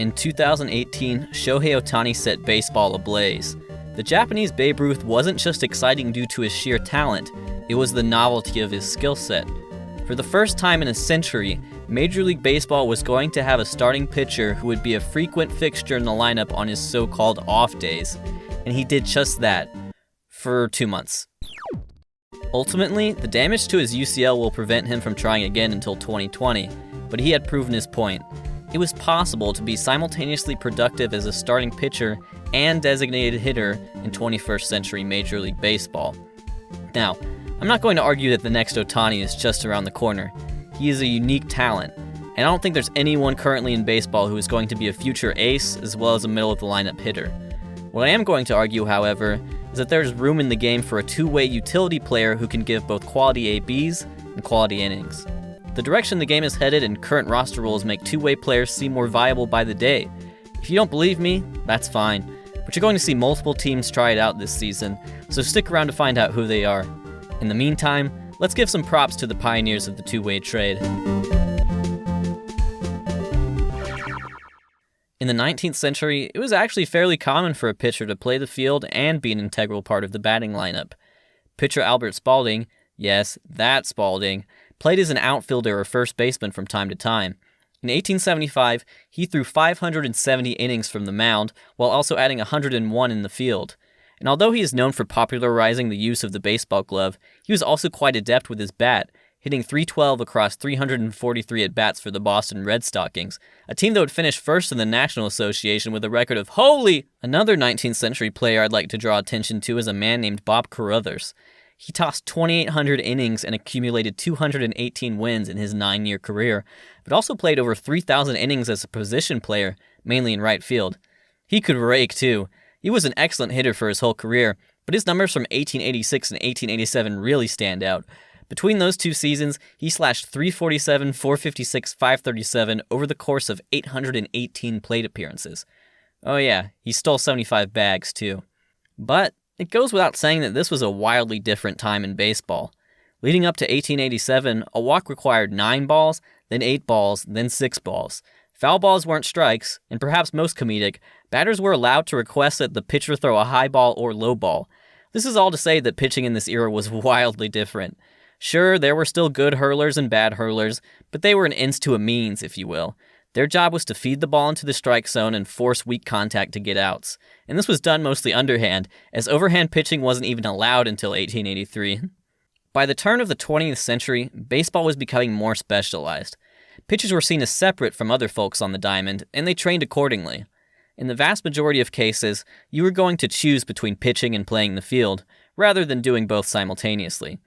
In 2018, Shohei Ohtani set baseball ablaze. The Japanese Babe Ruth wasn't just exciting due to his sheer talent, it was the novelty of his skill set. For the first time in a century, Major League Baseball was going to have a starting pitcher who would be a frequent fixture in the lineup on his so-called off days. And he did just that, for 2 months. Ultimately, the damage to his UCL will prevent him from trying again until 2020, but he had proven his point. It was possible to be simultaneously productive as a starting pitcher and designated hitter in 21st century Major League Baseball. Now, I'm not going to argue that the next Ohtani is just around the corner. He is a unique talent, and I don't think there's anyone currently in baseball who is going to be a future ace as well as a middle-of-the-lineup hitter. What I am going to argue, however, is that there's room in the game for a two-way utility player who can give both quality ABs and quality innings. The direction the game is headed and current roster rules make two-way players seem more viable by the day. If you don't believe me, that's fine, but you're going to see multiple teams try it out this season, so stick around to find out who they are. In the meantime, let's give some props to the pioneers of the two-way trade. In the 19th century, it was actually fairly common for a pitcher to play the field and be an integral part of the batting lineup. Pitcher Albert Spalding, yes, that Spalding, played as an outfielder or first baseman from time to time. In 1875, he threw 570 innings from the mound, while also adding 101 in the field. And although he is known for popularizing the use of the baseball glove, he was also quite adept with his bat, hitting .312 across 343 at-bats for the Boston Red Stockings, a team that would finish first in the National Association with a record of holy! Another 19th century player I'd like to draw attention to is a man named Bob Caruthers. He tossed 2,800 innings and accumulated 218 wins in his 9-year career, but also played over 3,000 innings as a position player, mainly in right field. He could rake too. He was an excellent hitter for his whole career, but his numbers from 1886 and 1887 really stand out. Between those two seasons, he slashed .347, .456, .537 over the course of 818 plate appearances. Oh yeah, he stole 75 bags too. But it goes without saying that this was a wildly different time in baseball. Leading up to 1887, a walk required 9 balls, then 8 balls, then 6 balls. Foul balls weren't strikes, and perhaps most comedic, batters were allowed to request that the pitcher throw a high ball or low ball. This is all to say that pitching in this era was wildly different. Sure, there were still good hurlers and bad hurlers, but they were an ends to a means, if you will. Their job was to feed the ball into the strike zone and force weak contact to get outs. And this was done mostly underhand, as overhand pitching wasn't even allowed until 1883. By the turn of the 20th century, baseball was becoming more specialized. Pitchers were seen as separate from other folks on the diamond, and they trained accordingly. In the vast majority of cases, you were going to choose between pitching and playing the field, rather than doing both simultaneously.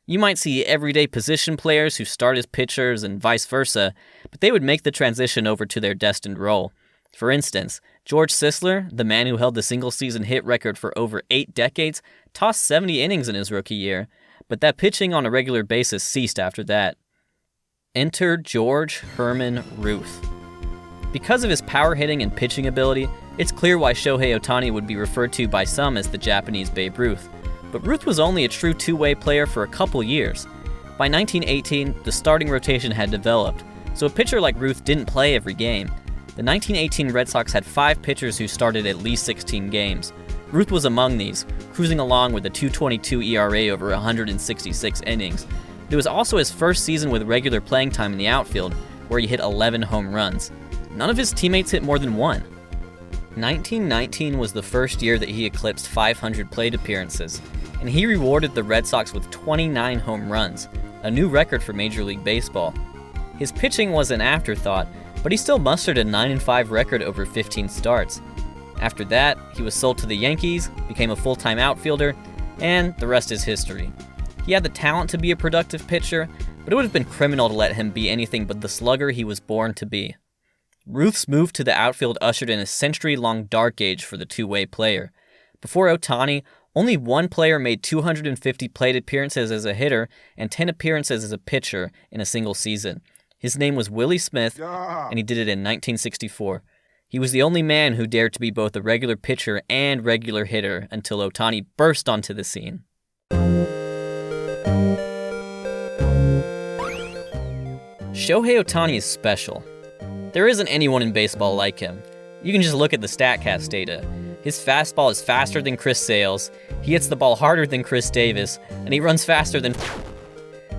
You might see everyday position players who start as pitchers and vice versa, but they would make the transition over to their destined role. For instance, George Sisler, the man who held the single-season hit record for over 8 decades, tossed 70 innings in his rookie year, but that pitching on a regular basis ceased after that. Enter George Herman Ruth. Because of his power hitting and pitching ability, it's clear why Shohei Ohtani would be referred to by some as the Japanese Babe Ruth. But Ruth was only a true two-way player for a couple years. By 1918, the starting rotation had developed, so a pitcher like Ruth didn't play every game. The 1918 Red Sox had 5 pitchers who started at least 16 games. Ruth was among these, cruising along with a .222 ERA over 166 innings. It was also his first season with regular playing time in the outfield, where he hit 11 home runs. None of his teammates hit more than 1. 1919 was the first year that he eclipsed 500 plate appearances, and he rewarded the Red Sox with 29 home runs, a new record for Major League Baseball. His pitching was an afterthought, but he still mustered a 9-5 record over 15 starts. After that, he was sold to the Yankees, became a full-time outfielder, and the rest is history. He had the talent to be a productive pitcher, but it would have been criminal to let him be anything but the slugger he was born to be. Ruth's move to the outfield ushered in a century-long dark age for the two-way player. Before Ohtani, only one player made 250 plate appearances as a hitter and 10 appearances as a pitcher in a single season. His name was Willie Smith, and he did it in 1964. He was the only man who dared to be both a regular pitcher and regular hitter until Ohtani burst onto the scene. Shohei Ohtani is special. There isn't anyone in baseball like him. You can just look at the StatCast data. His fastball is faster than Chris Sale's, he hits the ball harder than Chris Davis, and he runs faster than...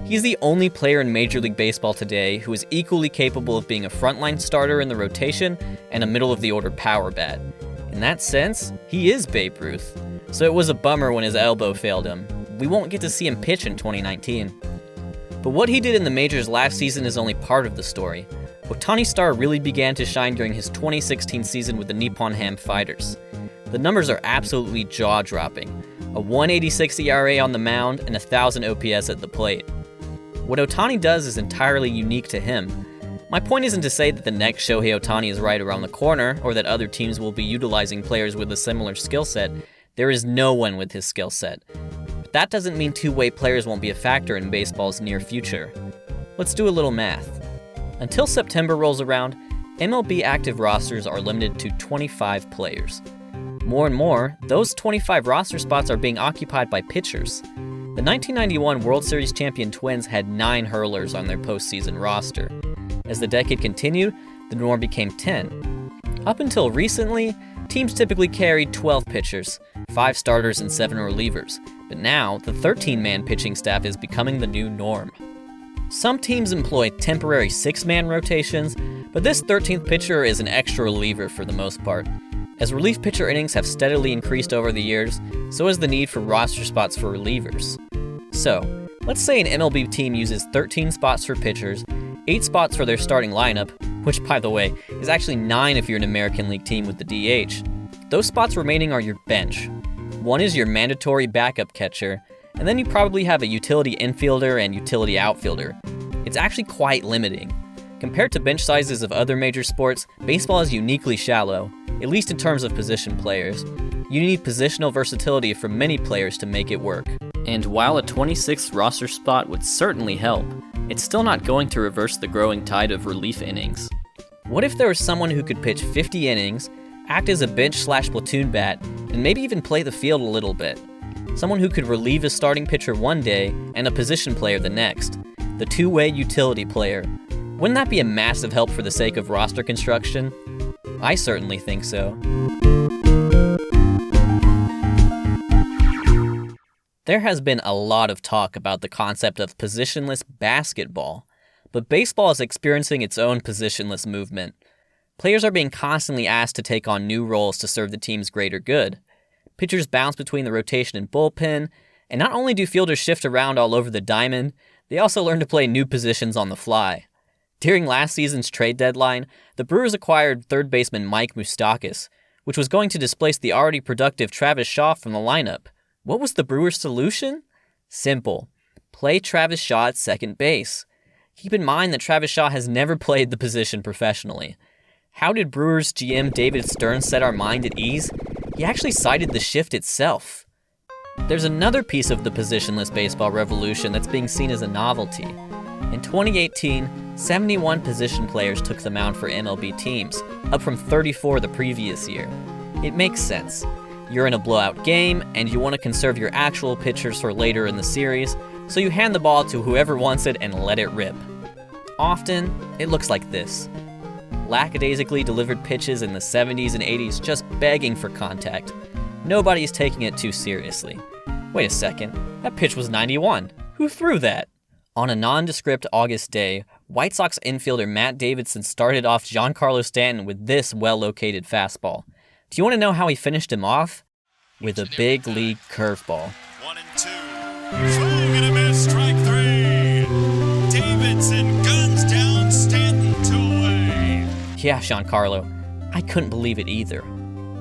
He's the only player in Major League Baseball today who is equally capable of being a frontline starter in the rotation and a middle-of-the-order power bat. In that sense, he is Babe Ruth. So it was a bummer when his elbow failed him. We won't get to see him pitch in 2019. But what he did in the majors last season is only part of the story. Ohtani's star really began to shine during his 2016 season with the Nippon Ham Fighters. The numbers are absolutely jaw-dropping. A 186 ERA on the mound and 1,000 OPS at the plate. What Ohtani does is entirely unique to him. My point isn't to say that the next Shohei Ohtani is right around the corner, or that other teams will be utilizing players with a similar skill set. There is no one with his skill set. But that doesn't mean two-way players won't be a factor in baseball's near future. Let's do a little math. Until September rolls around, MLB active rosters are limited to 25 players. More and more, those 25 roster spots are being occupied by pitchers. The 1991 World Series champion Twins had 9 hurlers on their postseason roster. As the decade continued, the norm became 10. Up until recently, teams typically carried 12 pitchers, 5 starters and 7 relievers, but now the 13-man pitching staff is becoming the new norm. Some teams employ temporary 6-man rotations, but this 13th pitcher is an extra reliever for the most part. As relief pitcher innings have steadily increased over the years, so has the need for roster spots for relievers. So, let's say an MLB team uses 13 spots for pitchers, 8 spots for their starting lineup, which, by the way, is actually 9 if you're an American League team with the DH. Those spots remaining are your bench. One is your mandatory backup catcher, and then you probably have a utility infielder and utility outfielder. It's actually quite limiting. Compared to bench sizes of other major sports, baseball is uniquely shallow, at least in terms of position players. You need positional versatility from many players to make it work. And while a 26th roster spot would certainly help, it's still not going to reverse the growing tide of relief innings. What if there was someone who could pitch 50 innings, act as a bench/platoon bat, and maybe even play the field a little bit? Someone who could relieve a starting pitcher one day and a position player the next. The two-way utility player. Wouldn't that be a massive help for the sake of roster construction? I certainly think so. There has been a lot of talk about the concept of positionless basketball, but baseball is experiencing its own positionless movement. Players are being constantly asked to take on new roles to serve the team's greater good. Pitchers bounce between the rotation and bullpen, and not only do fielders shift around all over the diamond, they also learn to play new positions on the fly. During last season's trade deadline, the Brewers acquired third baseman Mike Moustakas, which was going to displace the already productive Travis Shaw from the lineup. What was the Brewers' solution? Simple. Play Travis Shaw at second base. Keep in mind that Travis Shaw has never played the position professionally. How did Brewers GM David Stern set our mind at ease? He actually cited the shift itself. There's another piece of the positionless baseball revolution that's being seen as a novelty. In 2018, 71 position players took the mound for MLB teams, up from 34 the previous year. It makes sense. You're in a blowout game, and you want to conserve your actual pitchers for later in the series, so you hand the ball to whoever wants it and let it rip. Often, it looks like this. Lackadaisically delivered pitches in the 70s and 80s just begging for contact. Nobody's taking it too seriously. Wait a second, that pitch was 91. Who threw that? On a nondescript August day, White Sox infielder Matt Davidson started off Giancarlo Stanton with this well-located fastball. Do you want to know how he finished him off? With a big league curveball. 1-2. Swing and a miss, strike 3. Davidson guns down Stanton to away. Yeah, Giancarlo. I couldn't believe it either.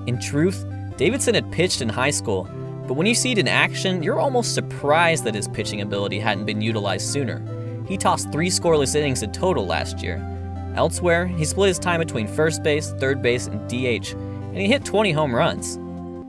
In truth, Davidson had pitched in high school, but when you see it in action, you're almost surprised that his pitching ability hadn't been utilized sooner. He tossed 3 scoreless innings in total last year. Elsewhere, he split his time between first base, third base, and DH, and he hit 20 home runs.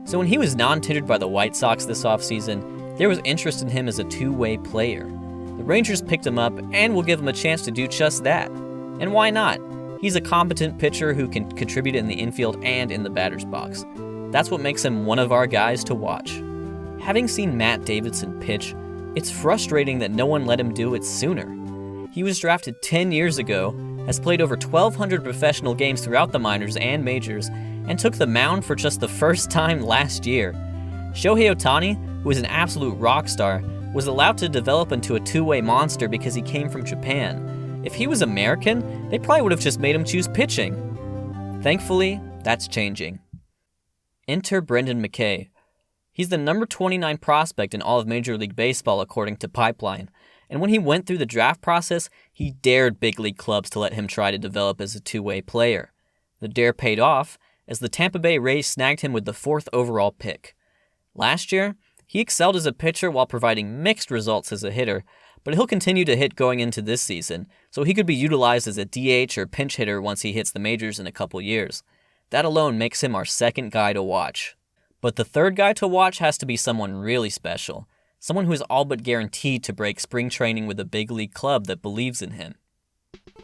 So when he was non-tendered by the White Sox this offseason, there was interest in him as a two-way player. The Rangers picked him up and will give him a chance to do just that. And why not? He's a competent pitcher who can contribute in the infield and in the batter's box. That's what makes him one of our guys to watch. Having seen Matt Davidson pitch, it's frustrating that no one let him do it sooner. He was drafted 10 years ago, has played over 1,200 professional games throughout the minors and majors, and took the mound for just the first time last year. Shohei Ohtani, who is an absolute rock star, was allowed to develop into a two-way monster because he came from Japan. If he was American, they probably would have just made him choose pitching. Thankfully, that's changing. Enter Brendan McKay. He's the number 29 prospect in all of Major League Baseball according to Pipeline, and when he went through the draft process, he dared big league clubs to let him try to develop as a two-way player. The dare paid off, as the Tampa Bay Rays snagged him with the 4th overall pick. Last year, he excelled as a pitcher while providing mixed results as a hitter, but he'll continue to hit going into this season, so he could be utilized as a DH or pinch hitter once he hits the majors in a couple years. That alone makes him our second guy to watch. But the third guy to watch has to be someone really special, someone who is all but guaranteed to break spring training with a big league club that believes in him.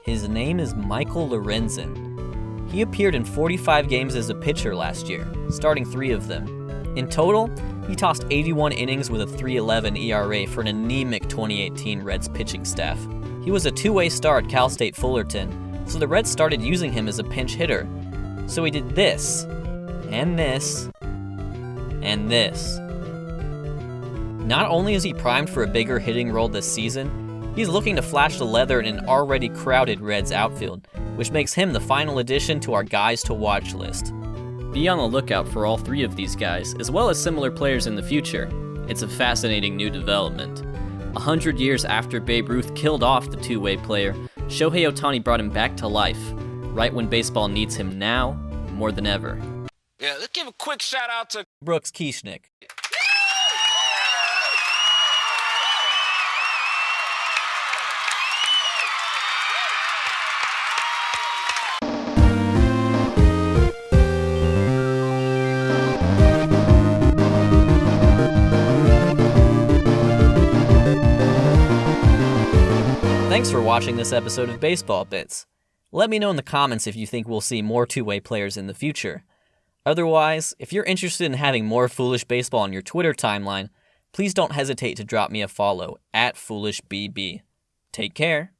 His name is Michael Lorenzen. He appeared in 45 games as a pitcher last year, starting 3 of them. In total, he tossed 81 innings with a 3.11 ERA for an anemic 2018 Reds pitching staff. He was a two-way star at Cal State Fullerton, so the Reds started using him as a pinch hitter. So he did this, and this, and this. Not only is he primed for a bigger hitting role this season, he's looking to flash the leather in an already crowded Reds outfield, which makes him the final addition to our guys to watch list. Be on the lookout for all 3 of these guys, as well as similar players in the future. It's a fascinating new development. 100 years after Babe Ruth killed off the two-way player, Shohei Ohtani brought him back to life, right when baseball needs him now more than ever. Yeah, let's give a quick shout out to Brooks Kieschnick. Thanks for watching this episode of Baseball Bits. Let me know in the comments if you think we'll see more two-way players in the future. Otherwise, if you're interested in having more Foolish Baseball on your Twitter timeline, please don't hesitate to drop me a follow @FoolishBB. Take care.